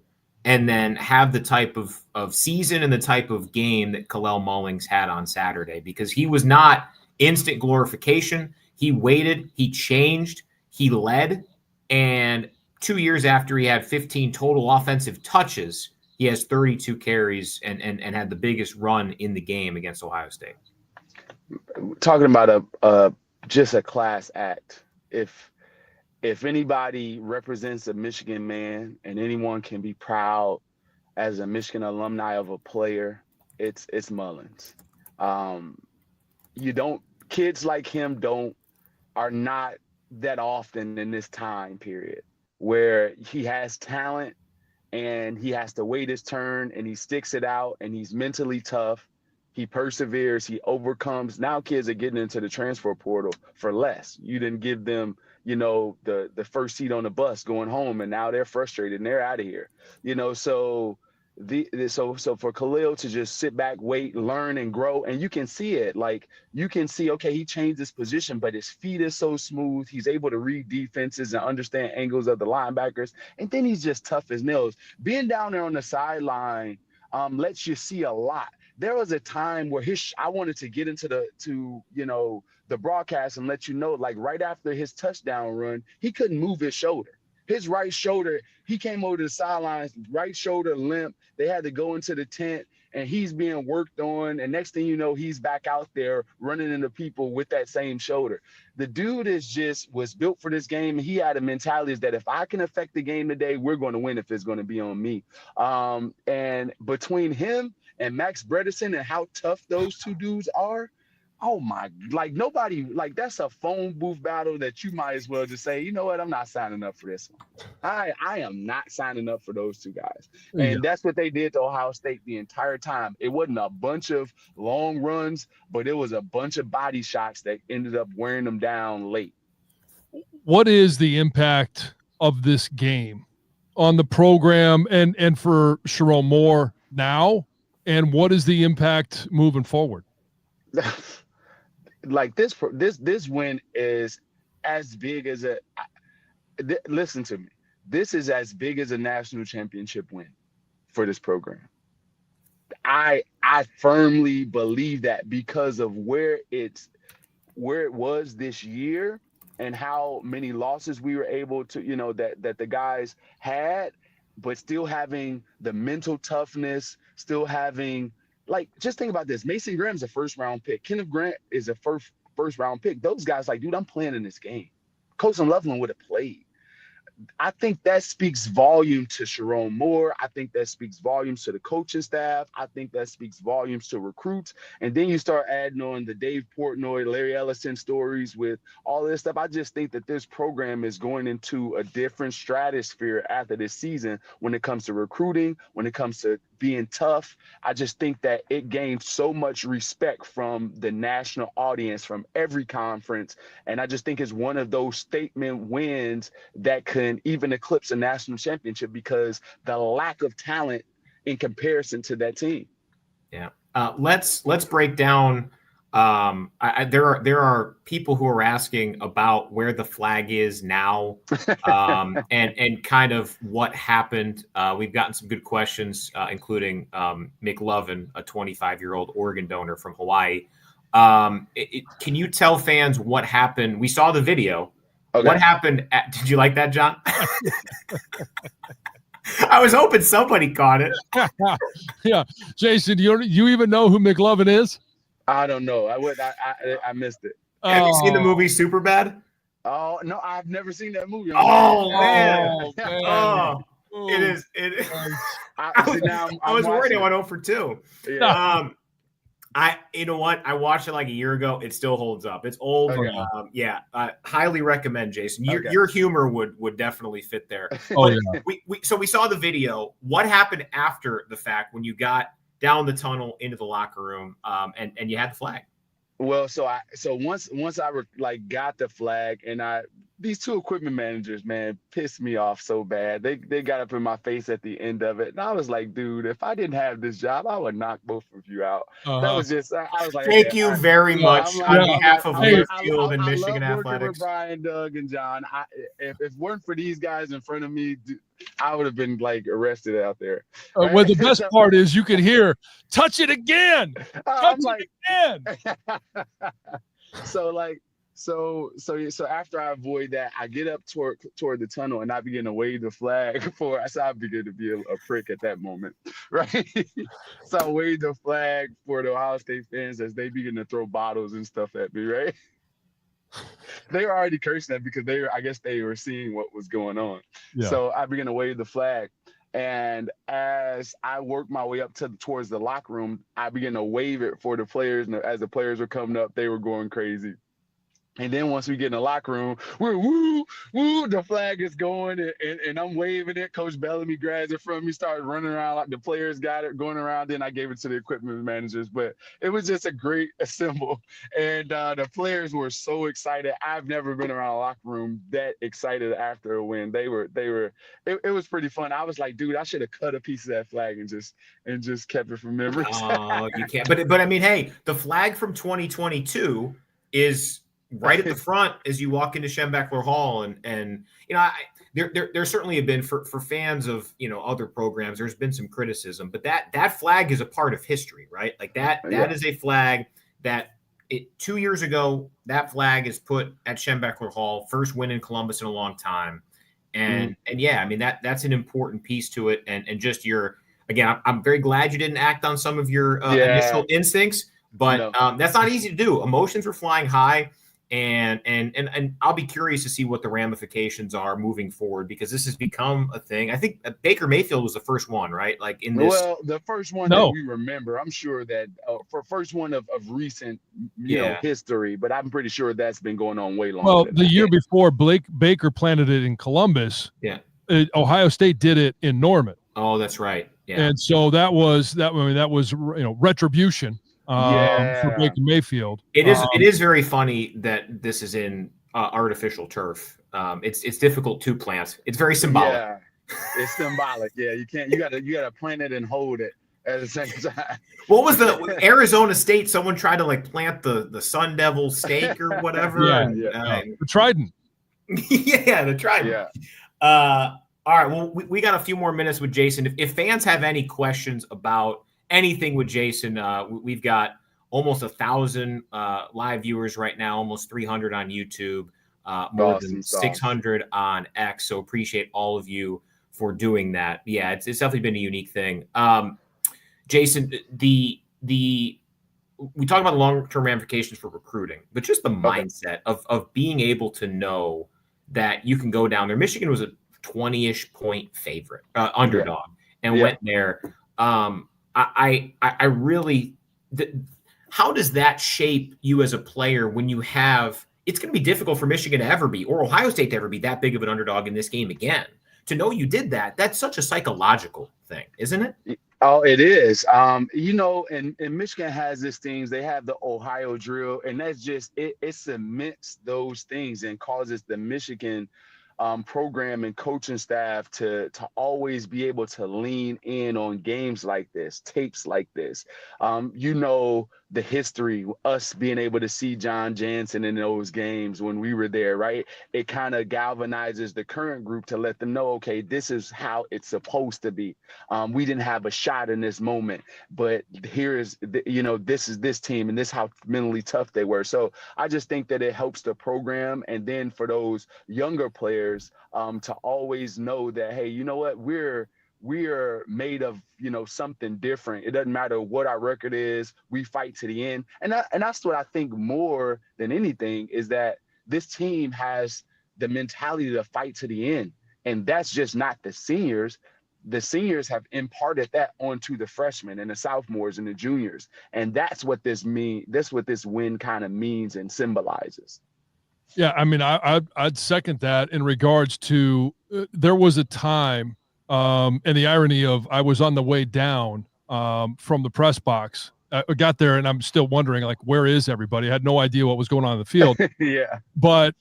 and then have the type of season and the type of game that Kalel Mullings had on Saturday? Because he was not instant glorification. He waited, he changed, he led, and 2 years after he had 15 total offensive touches, he has 32 carries and had the biggest run in the game against Ohio State. Talking about just a class act. If anybody represents a Michigan man and anyone can be proud as a Michigan alumni of a player, it's Mullins. Kids like him are not that often in this time period where he has talent and he has to wait his turn and he sticks it out and he's mentally tough. He perseveres, he overcomes. Now kids are getting into the transfer portal for less. You didn't give them, the first seat on the bus going home, and now they're frustrated and they're out of here. So for Kalel to just sit back, wait, learn, and grow, and you can see it. Like you can see, okay, he changed his position, but his feet is so smooth. He's able to read defenses and understand angles of the linebackers, and then he's just tough as nails. Being down there on the sideline lets you see a lot. There was a time where I wanted to get into the broadcast and let you know, like right after his touchdown run, he couldn't move his shoulder. his right shoulder, he came over to the sidelines, right shoulder limp. They had to go into the tent, and he's being worked on. And next thing you know, he's back out there running into people with that same shoulder. The dude was built for this game. He had a mentality is that if I can affect the game today, we're going to win if it's going to be on me. And between him and Max Bredesen and how tough those two dudes are, oh my, like nobody, like that's a phone booth battle that you might as well just say, you know what, I'm not signing up for this one. I am not signing up for those two guys. And that's what they did to Ohio State the entire time. It wasn't a bunch of long runs, but it was a bunch of body shots that ended up wearing them down late. What is the impact of this game on the program and for Sharon Moore now? And what is the impact moving forward? Like this win is as big as listen to me. This is as big as a national championship win for this program. I firmly believe that because of where it was this year and how many losses we were able to, that the guys had, but still having the mental toughness, still having, like, just think about this. Mason Graham's a first-round pick. Kenneth Grant is a first-round pick. Those guys, like, dude, I'm playing in this game. Coach Loveland would have played. I think that speaks volume to Sharon Moore. I think that speaks volumes to the coaching staff. I think that speaks volumes to recruits. And then you start adding on the Dave Portnoy, Larry Ellison stories with all this stuff. I just think that this program is going into a different stratosphere after this season when it comes to recruiting, when it comes to being tough. I just think that it gained so much respect from the national audience, from every conference. And I just think it's one of those statement wins that can even eclipse a national championship because the lack of talent in comparison to that team. Yeah. Let's break down. There are people who are asking about where the flag is now, and kind of what happened. We've gotten some good questions, including McLovin, a 25-year-old organ donor from Hawaii. Can you tell fans what happened? We saw the video. Okay. What happened? Did you like that, John? I was hoping somebody caught it. Yeah, Jason, you even know who McLovin is? I don't know. I missed it. Have you seen the movie Superbad? Oh no, I've never seen that movie. Oh man! It is. I was worried I went 0 for 2. Yeah. You know what? I watched it like a year ago. It still holds up. It's old. Okay. I highly recommend, Jason. Your humor would definitely fit there. Oh, yeah. So we saw the video. What happened after the fact when you got down the tunnel into the locker room, and you had the flag? Well, so once I got the flag, and these two equipment managers, man, pissed me off so bad. They got up in my face at the end of it, and I was like, dude, if I didn't have this job, I would knock both of you out. That was just, I was like, thank you very much on behalf of Learfield and Michigan I love Athletics. With Brian, Doug, and John. If it weren't for these guys in front of me, I would have been like arrested out there. Right? Well, the best part is you could hear, touch it again. Touch it again. So after I avoid that, I get up toward the tunnel and I begin to wave the flag I begin to be a prick at that moment, right? So I wave the flag for the Ohio State fans as they begin to throw bottles and stuff at me, right? They were already cursing that because I guess they were seeing what was going on. Yeah. So I began to wave the flag. And as I worked my way up towards the locker room, I began to wave it for the players. And as the players were coming up, they were going crazy. And then once we get in the locker room, we're woo, the flag is going, and I'm waving it. Coach Bellamy grabs it from me, started running around like the players got it, going around. Then I gave it to the equipment managers. But it was just a great symbol. And the players were so excited. I've never been around a locker room that excited after a win. It was pretty fun. I was like, dude, I should have cut a piece of that flag and just kept it from memory. Oh, you can't. But I mean, hey, the flag from 2022 is right at the front as you walk into Schembechler Hall, and there certainly have been for fans of other programs. There's been some criticism, but that flag is a part of history, right? Like that is a flag that 2 years ago that flag is put at Schembechler Hall, first win in Columbus in a long time, And yeah, I mean, that's an important piece to it. And just again, I'm very glad you didn't act on some of your initial instincts, but that's not easy to do. Emotions were flying high. And I'll be curious to see what the ramifications are moving forward, because this has become a thing. I think Baker Mayfield was the first one, right? Like in this. Well, the first one that we remember, I'm sure that for first one of recent, history, but I'm pretty sure that's been going on way longer. Well, the year before Baker planted it in Columbus. Yeah. Ohio State did it in Norman. Oh, that's right. Yeah. And so that was retribution. For Baker Mayfield. It is very funny that this is in artificial turf. It's difficult to plant. It's very symbolic. Yeah, it's symbolic. Yeah, you gotta plant it and hold it at the same time. What was the Arizona State? Someone tried to like plant the Sun Devil stake or whatever. The trident. Yeah, the trident. Yeah. All right. Well, we got a few more minutes with Jason. If fans have any questions about anything with Jason, we've got almost 1,000 live viewers right now, almost 300 on YouTube, more than 600 on X. So appreciate all of you for doing that. Yeah, it's definitely been a unique thing. Jason, we talk about the long-term ramifications for recruiting, but just the mindset of being able to know that you can go down there. Michigan was a 20-ish point favorite, underdog, and went there. I really, how does that shape you as a player when you have, it's going to be difficult for Michigan to ever be, or Ohio State to ever be that big of an underdog in this game again. To know you did that, that's such a psychological thing, isn't it? Oh, it is. And Michigan has these things. They have the Ohio drill, and that's just, it cements those things and causes the Michigan program and coaching staff to always be able to lean in on games like this, tapes like this. The history, us being able to see John Jansen in those games when we were there, right? It kind of galvanizes the current group to let them know, okay, this is how it's supposed to be. We didn't have a shot in this moment, but here is, this is this team, and this is how mentally tough they were. So I just think that it helps the program. And then for those younger players to always know that, hey, you know what, we are made of, something different. It doesn't matter what our record is. We fight to the end. And that's what I think more than anything is that this team has the mentality to fight to the end. And that's just not the seniors. The seniors have imparted that onto the freshmen and the sophomores and the juniors. And that's what this win kind of means and symbolizes. Yeah, I mean, I'd second that in regards to there was a time, and the irony of I was on the way down from the press box. I got there and I'm still wondering, like, where is everybody? I had no idea what was going on in the field. Yeah. But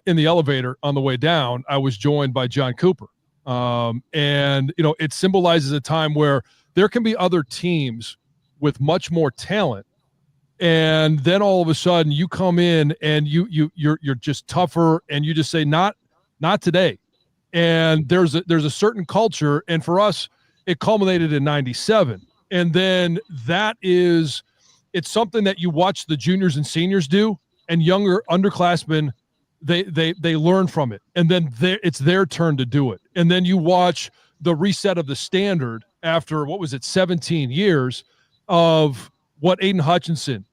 in the elevator on the way down, I was joined by John Cooper. And, it symbolizes a time where there can be other teams with much more talent. And then all of a sudden you come in and you're just tougher, and you just say, not today. And there's a certain culture. And for us, it culminated in 97. And then it's something that you watch the juniors and seniors do, and younger underclassmen, they learn from it. And then it's their turn to do it. And then you watch the reset of the standard after, 17 years of what Aiden Hutchinson,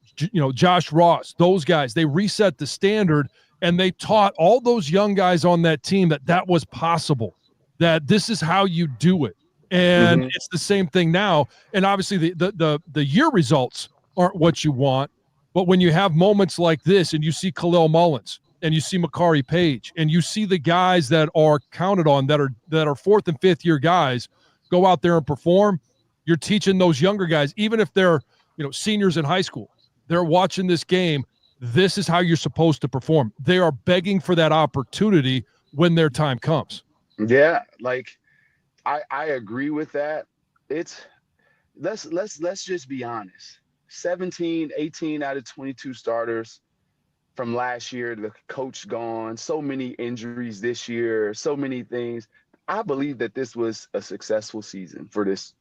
Josh Ross, those guys, they reset the standard, and they taught all those young guys on that team that was possible, that this is how you do it. And it's the same thing now. And obviously the year results aren't what you want, but when you have moments like this and you see Khalil Mullins and you see Makari Page and you see the guys that are counted on that are fourth and fifth year guys go out there and perform, you're teaching those younger guys, even if they're, seniors in high school, they're watching this game. This is how you're supposed to perform. They are begging for that opportunity when their time comes. Yeah, like I agree with that. Let's just be honest. 18 out of 22 starters from last year, the coach gone, so many injuries this year, so many things. I believe that this was a successful season for this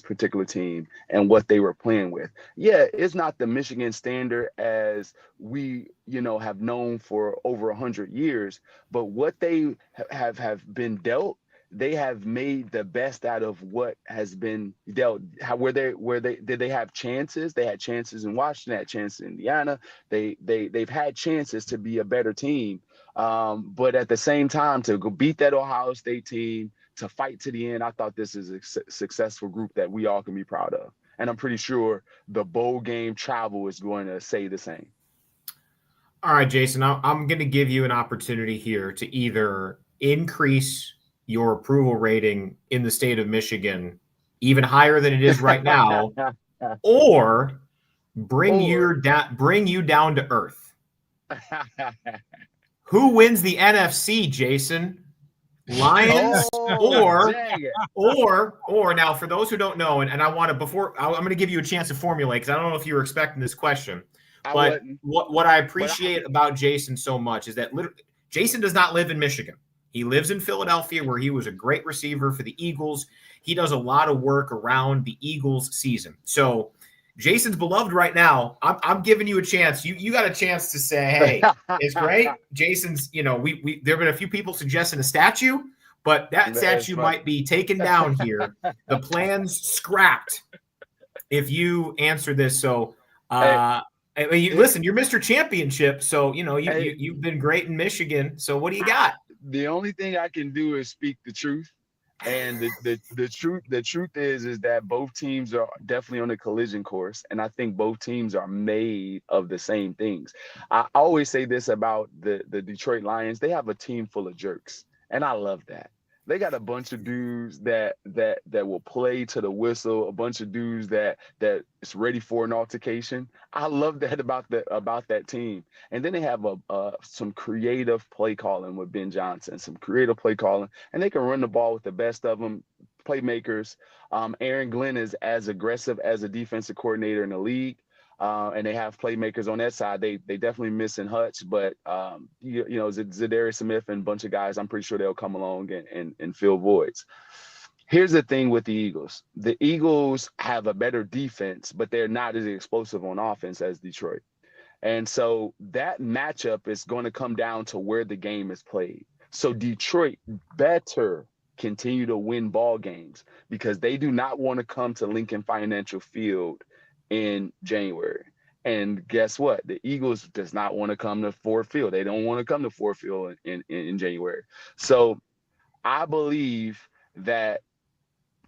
particular team and what they were playing with. Yeah, it's not the Michigan standard as we, have known for over 100 years, but what they have been dealt, they have made the best out of what has been dealt. They have chances? They had chances in Washington, had chances in Indiana. They've had chances to be a better team. But at the same time, to go beat that Ohio State team, to fight to the end, I thought this is a successful group that we all can be proud of. And I'm pretty sure the bowl game travel is going to say the same. All right, Jason, I'm going to give you an opportunity here to either increase your approval rating in the state of Michigan even higher than it is right now, or bring you down to earth. Who wins the NFC, Jason? Lions or now for those who don't know, and I want to I'm going to give you a chance to formulate because I don't know if you were expecting this question, but what I appreciate about Jason so much is that Jason does not live in Michigan. He lives in Philadelphia, where he was a great receiver for the Eagles. He does a lot of work around the Eagles season. So Jason's beloved right now. I'm giving you a chance. You got a chance to say, hey, it's great. Jason's, there have been a few people suggesting a statue, but that statue might be taken down here. The plan's scrapped if you answer this. So, listen, you're Mr. Championship. So, you've been great in Michigan. So what do you got? The only thing I can do is speak the truth. And the truth is that both teams are definitely on a collision course. And I think both teams are made of the same things. I always say this about the Detroit Lions. They have a team full of jerks. And I love that. They got a bunch of dudes that will play to the whistle, a bunch of dudes that is ready for an altercation. I love that about that team. And then they have some creative play calling with Ben Jansen, some creative play calling, and they can run the ball with the best of them, playmakers. Aaron Glenn is as aggressive as a defensive coordinator in the league. And they have playmakers on that side. They definitely missing Hutch, but Zadarius Smith and a bunch of guys, I'm pretty sure they'll come along and fill voids. Here's the thing with the Eagles. The Eagles have a better defense, but they're not as explosive on offense as Detroit. And so that matchup is going to come down to where the game is played. So Detroit better continue to win ball games because they do not want to come to Lincoln Financial Field in January. And guess what? The Eagles does not want to come to Ford Field. They don't want to come to Ford Field in January. So I believe that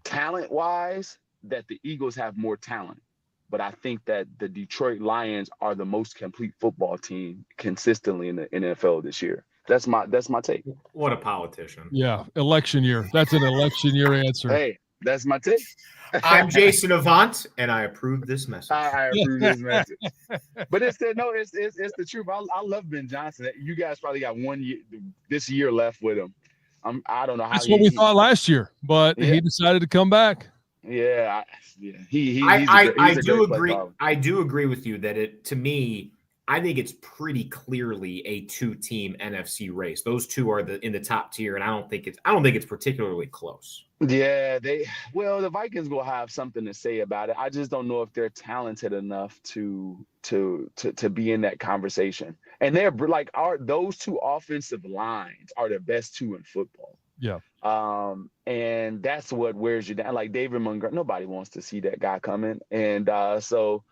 talent-wise, that the Eagles have more talent. But I think that the Detroit Lions are the most complete football team consistently in the NFL this year. That's my take. What a politician. Yeah, election year. That's an election year answer. Hey, that's my take. I'm Jason Avant, and I approve this message. I approve this message. But it's the truth. I love Ben Johnson. You guys probably got 1 year this year left with him. I don't know how. That's what we thought last year, but he decided to come back. Yeah, I do agree. I do agree with you that to me, I think it's pretty clearly a two-team NFC race. Those two are in the top tier, and I don't think it's particularly close. Yeah, the Vikings will have something to say about it. I just don't know if they're talented enough to be in that conversation. And they're like those two offensive lines are the best two in football. Yeah. And that's what wears you down. Like David Montgomery, nobody wants to see that guy coming. And so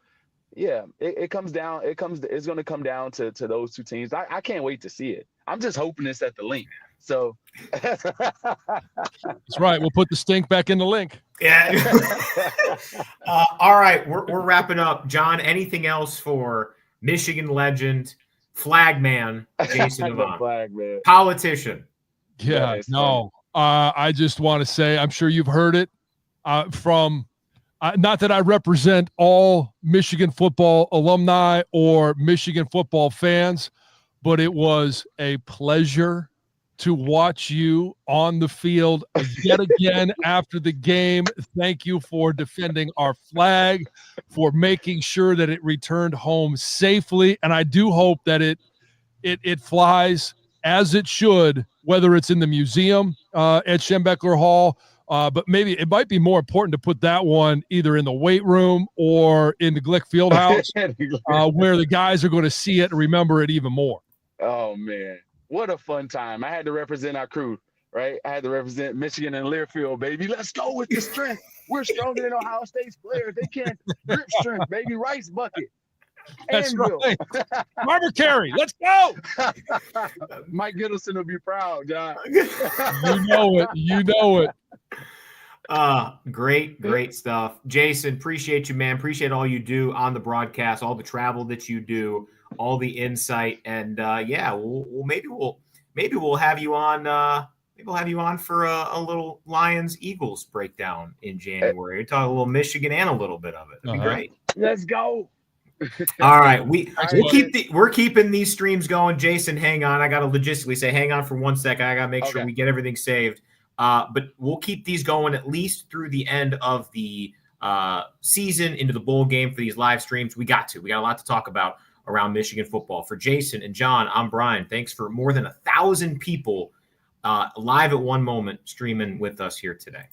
yeah, it's going to come down to those two teams. I can't wait to see it. I'm just hoping it's at the link. So that's right. We'll put the stink back in the link. Yeah. All right. We're wrapping up. John, anything else for Michigan legend, flagman, Jason Avant, flagman, politician? Yeah, no. I just want to say, I'm sure you've heard it from not that I represent all Michigan football alumni or Michigan football fans, but it was a pleasure to watch you on the field yet again after the game. Thank you for defending our flag, for making sure that it returned home safely. And I do hope that it flies as it should, whether it's in the museum at Schembeckler Hall, but maybe it might be more important to put that one either in the weight room or in the Glick Fieldhouse, where the guys are going to see it and remember it even more. Oh, man. What a fun time. I had to represent our crew, right? I had to represent Michigan and Learfield, baby. Let's go with the strength. We're stronger than Ohio State's players. They can't grip strength, baby. Rice bucket. That's right. Marvin Carey, let's go. Mike Gittleson will be proud, John. You know it. Great stuff. Jason, appreciate you, man. Appreciate all you do on the broadcast, all the travel that you do, all the insight. And maybe we'll have you on. Maybe we'll have you on for a little Lions-Eagles breakdown in January. Talk a little Michigan and a little bit of it. That'd be great. Let's go. All right, we're keeping these streams going. Jason, hang on. I got to logistically say, hang on for 1 second. I got to make sure we get everything saved. But we'll keep these going at least through the end of the season, into the bowl game for these live streams. We got a lot to talk about around Michigan football. For Jason and John, I'm Brian. Thanks for more than 1,000 people live at one moment streaming with us here today.